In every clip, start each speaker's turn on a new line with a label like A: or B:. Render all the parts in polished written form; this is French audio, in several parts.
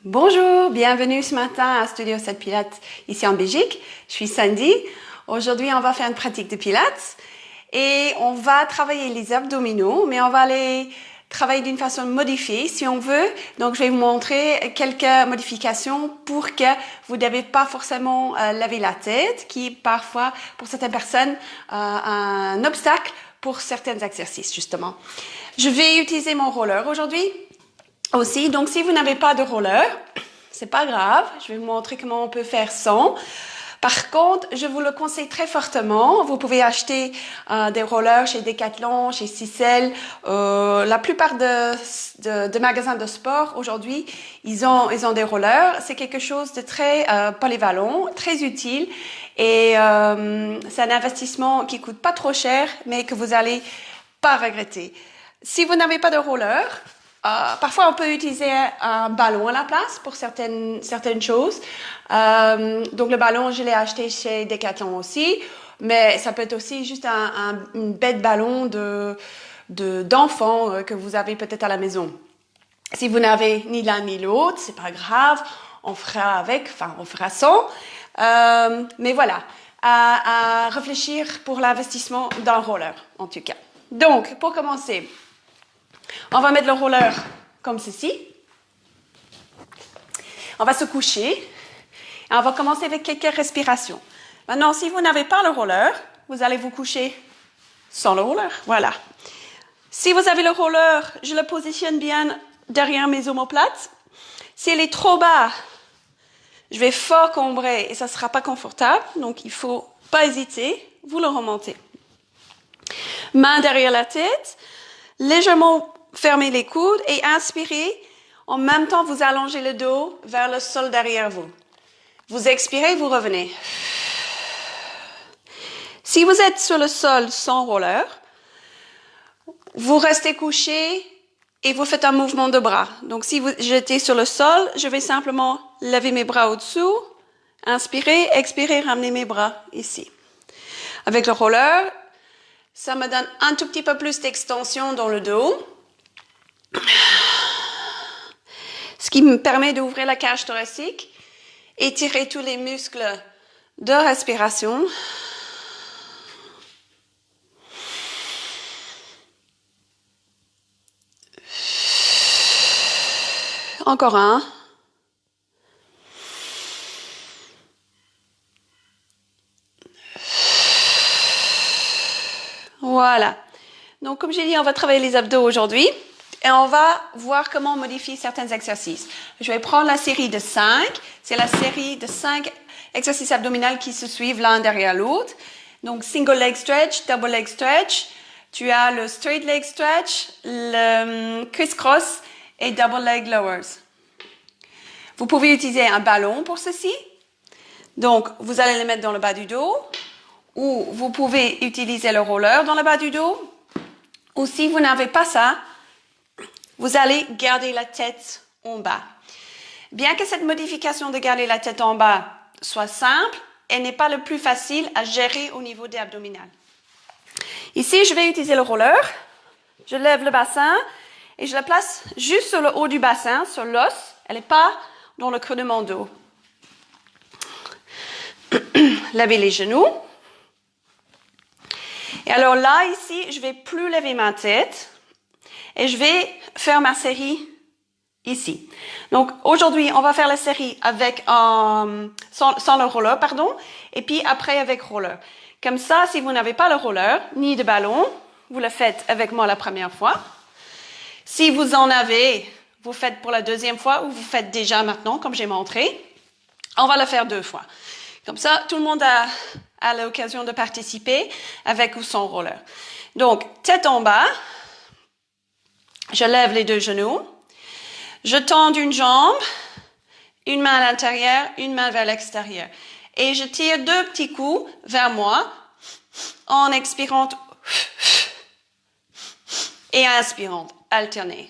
A: Bonjour, bienvenue ce matin à Studio 7 Pilates ici en Belgique. Je suis Sandy. Aujourd'hui, on va faire une pratique de Pilates et on va travailler les abdominaux, mais on va les travailler d'une façon modifiée si on veut. Donc, je vais vous montrer quelques modifications pour que vous ne devez pas forcément laver la tête, qui est parfois, pour certaines personnes, un obstacle pour certains exercices, justement. Je vais utiliser mon roller aujourd'hui aussi. Donc, si vous n'avez pas de roller, c'est pas grave. Je vais vous montrer comment on peut faire sans. Par contre, je vous le conseille très fortement. Vous pouvez acheter des rollers chez Decathlon, chez Sissel. La plupart de magasins de sport aujourd'hui, ils ont des rollers. C'est quelque chose de très polyvalent, très utile. Et c'est un investissement qui coûte pas trop cher, mais que vous allez pas regretter. Si vous n'avez pas de roller, parfois, on peut utiliser un ballon à la place pour certaines choses. Donc, le ballon, je l'ai acheté chez Decathlon aussi. Mais ça peut être aussi juste une bête ballon d'enfants que vous avez peut-être à la maison. Si vous n'avez ni l'un ni l'autre, c'est pas grave. On fera avec, enfin, on fera sans. Mais voilà, à réfléchir pour l'investissement d'un roller, en tout cas. Donc, pour commencer, on va mettre le roller comme ceci. On va se coucher. Et on va commencer avec quelques respirations. Maintenant, si vous n'avez pas le roller, vous allez vous coucher sans le roller. Voilà. Si vous avez le roller, je le positionne bien derrière mes omoplates. S'il est trop bas, je vais fort combrer et ça ne sera pas confortable. Donc, il ne faut pas hésiter. Vous le remontez. Main derrière la tête. Légèrement fermez les coudes et inspirez. En même temps, vous allongez le dos vers le sol derrière vous. Vous expirez, vous revenez. Si vous êtes sur le sol sans roller, vous restez couché et vous faites un mouvement de bras. Donc, si vous jetez sur le sol, je vais simplement lever mes bras au-dessous, inspirer, expirer, ramener mes bras ici. Avec le roller, ça me donne un tout petit peu plus d'extension dans le dos. Ce qui me permet d'ouvrir la cage thoracique, étirer tous les muscles de respiration. Encore un. Voilà. Donc, comme j'ai dit, on va travailler les abdos aujourd'hui. Et on va voir comment modifier certains exercices. Je vais prendre la série de 5. C'est la série de 5 exercices abdominaux qui se suivent l'un derrière l'autre. Donc, single leg stretch, double leg stretch. Tu as le straight leg stretch, le criss-cross et double leg lowers. Vous pouvez utiliser un ballon pour ceci. Donc, vous allez le mettre dans le bas du dos. Ou vous pouvez utiliser le roller dans le bas du dos. Ou si vous n'avez pas ça, vous allez garder la tête en bas. Bien que cette modification de garder la tête en bas soit simple, elle n'est pas le plus facile à gérer au niveau des abdominales. Ici, je vais utiliser le roller. Je lève le bassin et je la place juste sur le haut du bassin, sur l'os. Elle n'est pas dans le creux de mon dos. Levez les genoux. Et alors là, ici, je ne vais plus lever ma tête. Et je vais faire ma série ici. Donc, aujourd'hui, on va faire la série avec sans le roller, pardon. Et puis après, avec roller. Comme ça, si vous n'avez pas le roller, ni de ballon, vous le faites avec moi la première fois. Si vous en avez, vous faites pour la deuxième fois ou vous faites déjà maintenant, comme j'ai montré. On va le faire 2 fois. Comme ça, tout le monde a l'occasion de participer avec ou sans roller. Donc, tête en bas. Je lève les 2 genoux. Je tends une jambe, une main à l'intérieur, une main vers l'extérieur. Et je tire 2 petits coups vers moi en expirant et inspirant. Alternez.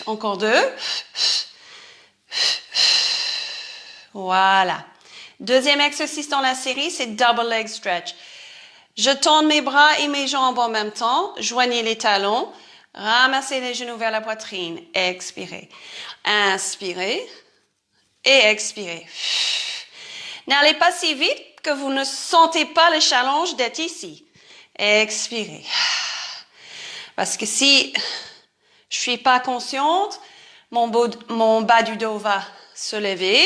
A: Encore 2. Voilà. Deuxième exercice dans la série, c'est double leg stretch. Je tends mes bras et mes jambes en même temps. Joignez les talons. Ramassez les genoux vers la poitrine. Expirez. Inspirez. Et expirez. N'allez pas si vite que vous ne sentez pas le challenge d'être ici. Expirez. Parce que si je suis pas consciente, mon bas du dos va se lever.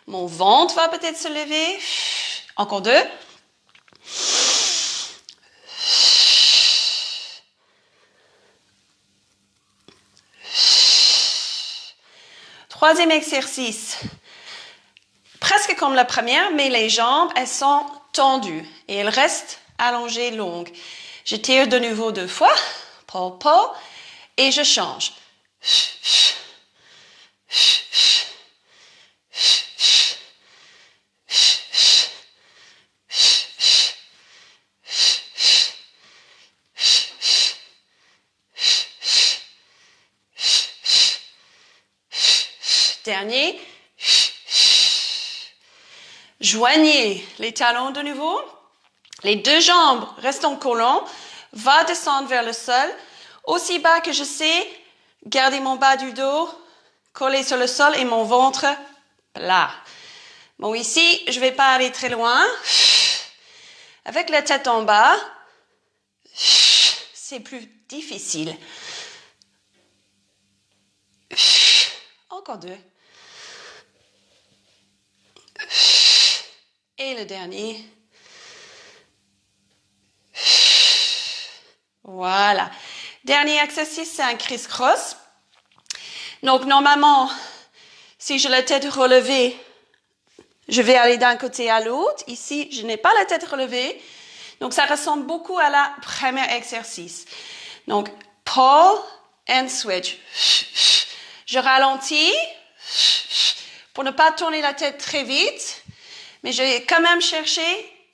A: Mon ventre va peut-être se lever. Encore 2. Troisième exercice. Presque comme la première, mais les jambes, elles sont tendues et elles restent allongées, longues. Je tire de nouveau 2 fois. Pull, pull. Et je change. Dernier. Joignez les talons de nouveau. Les 2 jambes restent en collant. Va descendre vers le sol. Aussi bas que je sais. Gardez mon bas du dos collé sur le sol et mon ventre plat. Bon, ici, je ne vais pas aller très loin. Avec la tête en bas, c'est plus difficile. Encore 2. Et le dernier. Voilà. Dernier exercice, c'est un criss-cross. Donc, normalement, si j'ai la tête relevée, je vais aller d'un côté à l'autre. Ici, je n'ai pas la tête relevée. Donc, ça ressemble beaucoup à la première exercice. Donc, pull and switch. Je ralentis pour ne pas tourner la tête très vite, mais je vais quand même chercher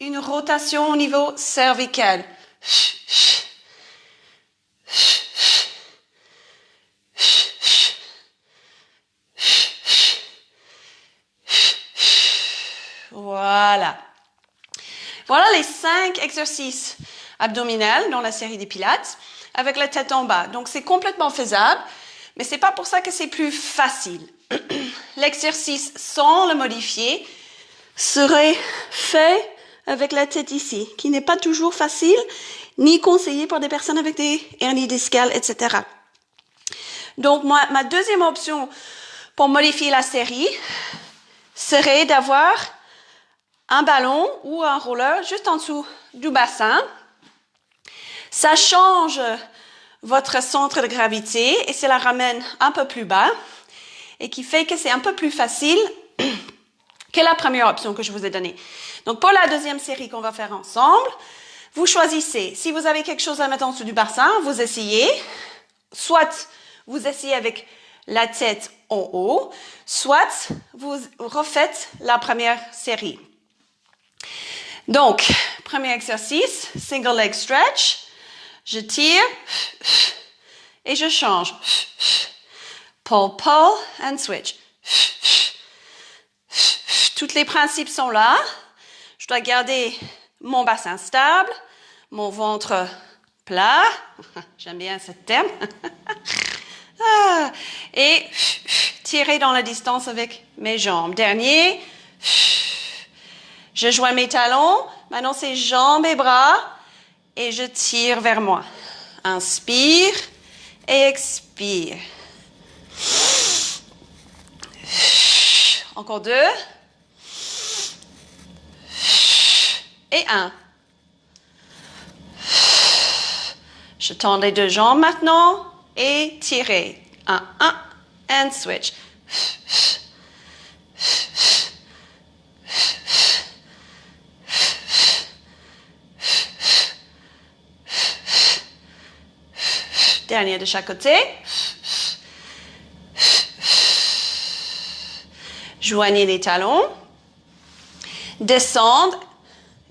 A: une rotation au niveau cervical. Voilà. Voilà les 5 exercices abdominaux dans la série des Pilates avec la tête en bas. Donc, c'est complètement faisable, mais c'est pas pour ça que c'est plus facile. L'exercice sans le modifier serait fait avec la tête ici, qui n'est pas toujours facile, ni conseillé pour des personnes avec des hernies discales, etc. Donc, ma deuxième option pour modifier la série serait d'avoir un ballon ou un roller juste en dessous du bassin. Ça change votre centre de gravité et ça la ramène un peu plus bas et qui fait que c'est un peu plus facile que la première option que je vous ai donnée. Donc, pour la deuxième série qu'on va faire ensemble, vous choisissez. Si vous avez quelque chose à mettre en dessous du bassin, vous essayez. Soit vous essayez avec la tête en haut, soit vous refaites la première série. Donc, premier exercice, single leg stretch. Je tire et je change. Pull, pull and switch. Tous les principes sont là. Je dois garder mon bassin stable, mon ventre plat. J'aime bien ce terme. Et tirer dans la distance avec mes jambes. Dernier. Je joins mes talons. Maintenant, c'est jambes et bras. Et je tire vers moi. Inspire et expire. Encore 2. Et 1. Je tends les 2 jambes maintenant et tirez. 1, and switch. Dernier de chaque côté. Joignez les talons. Descendre.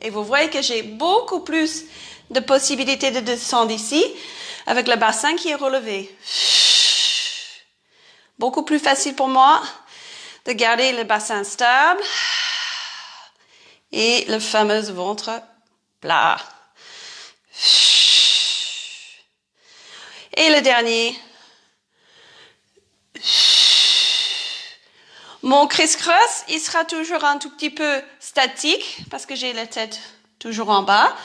A: Et vous voyez que j'ai beaucoup plus de possibilités de descendre ici avec le bassin qui est relevé. Beaucoup plus facile pour moi de garder le bassin stable. et le fameux ventre plat. Et le dernier. Mon criss-cross, il sera toujours un tout petit peu statique parce que j'ai la tête toujours en bas.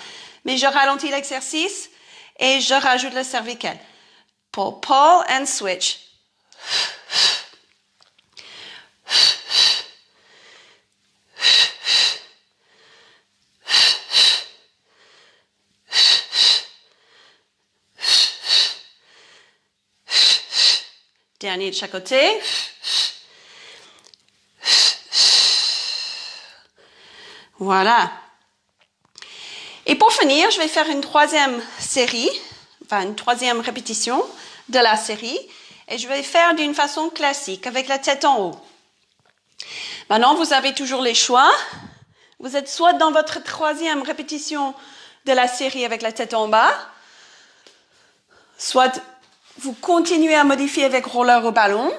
A: Mais je ralentis l'exercice et je rajoute le cervical. Pull, pull and switch. Dernier de chaque côté. Voilà. Et pour finir, je vais faire une troisième série, enfin une troisième répétition de la série. Et je vais faire d'une façon classique, avec la tête en haut. Maintenant, vous avez toujours les choix. Vous êtes soit dans votre troisième répétition de la série avec la tête en bas, soit vous continuez à modifier avec roller au ballon,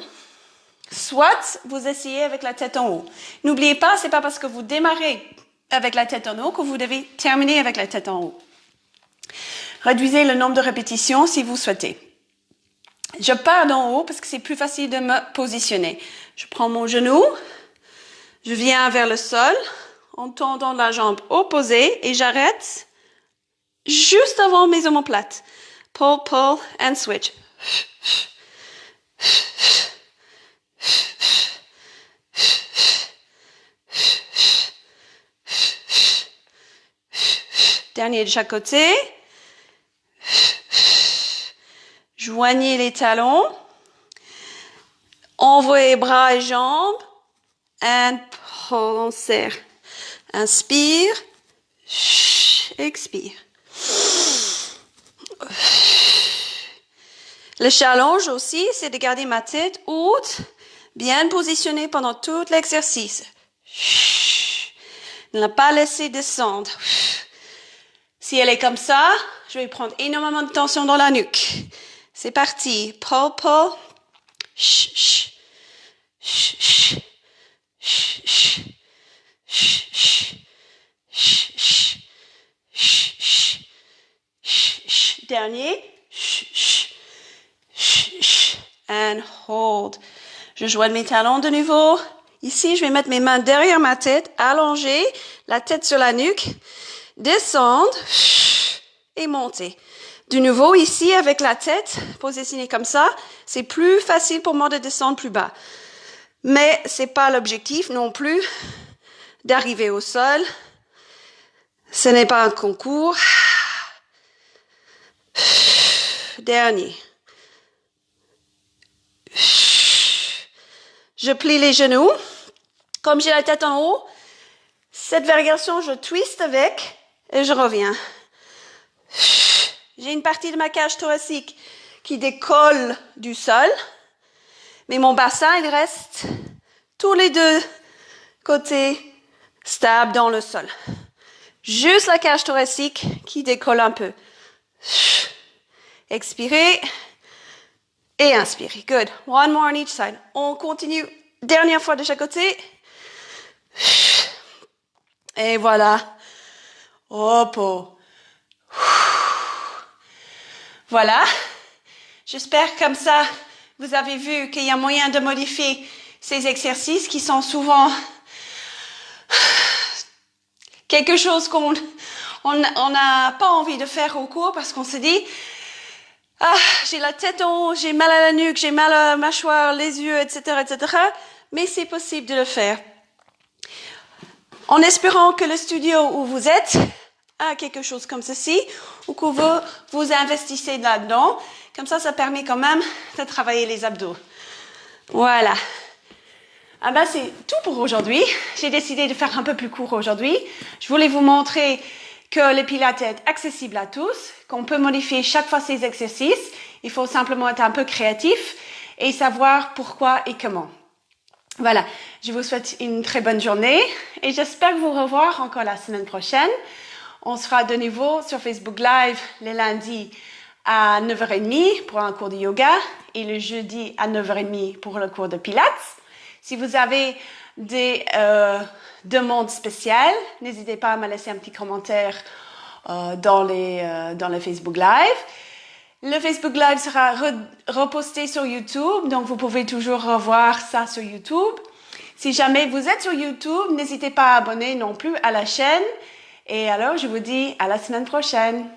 A: soit vous essayez avec la tête en haut. N'oubliez pas, c'est pas parce que vous démarrez avec la tête en haut que vous devez terminer avec la tête en haut. Réduisez le nombre de répétitions si vous souhaitez. Je pars d'en haut parce que c'est plus facile de me positionner. Je prends mon genou, je viens vers le sol en tendant la jambe opposée et j'arrête juste avant mes omoplates. Pull, pull and switch. Dernier de chaque côté. Joignez les talons. Envoyez bras et jambes. And pull, on serre. Inspire. Expire. Le challenge aussi, c'est de garder ma tête haute, bien positionnée pendant tout l'exercice. Ne la pas laisser descendre. Si elle est comme ça, je vais prendre énormément de tension dans la nuque. C'est parti. Pull, pull. Dernier. And hold. Je joigne mes talons de nouveau. Ici, je vais mettre mes mains derrière ma tête, allonger, la tête sur la nuque, descendre et monter. De nouveau, ici, avec la tête positionnée comme ça, c'est plus facile pour moi de descendre plus bas. Mais c'est pas l'objectif non plus d'arriver au sol. Ce n'est pas un concours. Dernier. Je plie les genoux. Comme j'ai la tête en haut, cette variation, je twiste avec et je reviens. J'ai une partie de ma cage thoracique qui décolle du sol, mais mon bassin, il reste tous les deux côtés stable dans le sol. Juste la cage thoracique qui décolle un peu. Expirez et inspirez. Good. One more on each side. On continue. Dernière fois de chaque côté. Et voilà. Repos. Voilà. J'espère comme ça, vous avez vu qu'il y a moyen de modifier ces exercices qui sont souvent quelque chose qu'on n'a pas envie de faire au cours parce qu'on se dit j'ai la tête en haut, j'ai mal à la nuque, j'ai mal à la mâchoire, les yeux, etc., etc. Mais c'est possible de le faire. En espérant que le studio où vous êtes a quelque chose comme ceci, ou que vous investissez là-dedans. Comme ça permet quand même de travailler les abdos. Voilà. C'est tout pour aujourd'hui. J'ai décidé de faire un peu plus court aujourd'hui. Je voulais vous montrer que le Pilates est accessible à tous, qu'on peut modifier chaque fois ces exercices. Il faut simplement être un peu créatif et savoir pourquoi et comment. Voilà, je vous souhaite une très bonne journée et j'espère vous revoir encore la semaine prochaine. On sera de nouveau sur Facebook Live les lundis à 9h30 pour un cours de yoga et le jeudi à 9h30 pour le cours de Pilates. Si vous avez des demandes spéciales, n'hésitez pas à me laisser un petit commentaire dans le Facebook Live. Le Facebook Live sera reposté sur YouTube, donc vous pouvez toujours revoir ça sur YouTube. Si jamais vous êtes sur YouTube, n'hésitez pas à abonner non plus à la chaîne. Et alors, je vous dis à la semaine prochaine.